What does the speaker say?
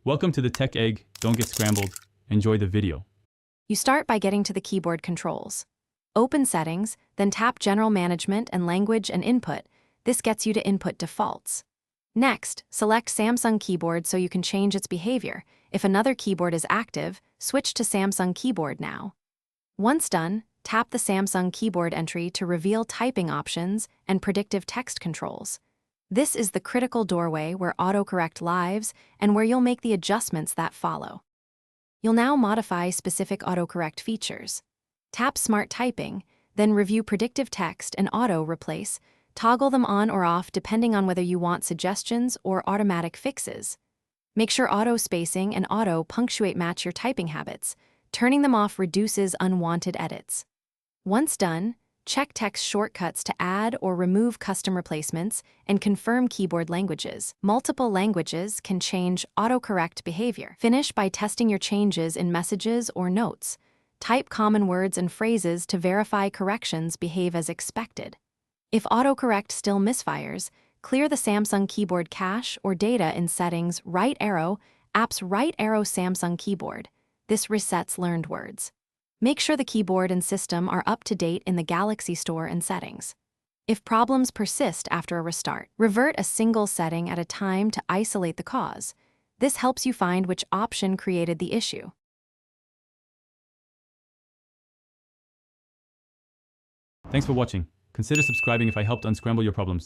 Welcome to the Tech Egg. Don't get scrambled. Enjoy the video. You start by getting to the keyboard controls. Open Settings, then tap General Management and Language and Input. This gets you to Input Defaults. Next, select Samsung Keyboard so you can change its behavior. If another keyboard is active, switch to Samsung Keyboard now. Once done, tap the Samsung Keyboard entry to reveal typing options and predictive text controls. This is the critical doorway where Autocorrect lives and where you'll make the adjustments that follow. You'll now modify specific autocorrect features. Tap Smart Typing, then review predictive text and auto replace. Toggle them on or off depending on whether you want suggestions or automatic fixes. Make sure auto spacing and auto punctuate match your typing habits. Turning them off reduces unwanted edits. Once done, check text shortcuts to add or remove custom replacements and confirm keyboard languages. Multiple languages can change autocorrect behavior. Finish by testing your changes in messages or notes. Type common words and phrases to verify corrections behave as expected. If autocorrect still misfires, clear the Samsung Keyboard cache or data in Settings, right arrow, Apps right arrow Samsung Keyboard. This resets learned words. Make sure the keyboard and system are up to date in the Galaxy Store and Settings. If problems persist after a restart, revert a single setting at a time to isolate the cause. This helps you find which option created the issue. Thanks for watching. Consider subscribing if I helped unscramble your problems.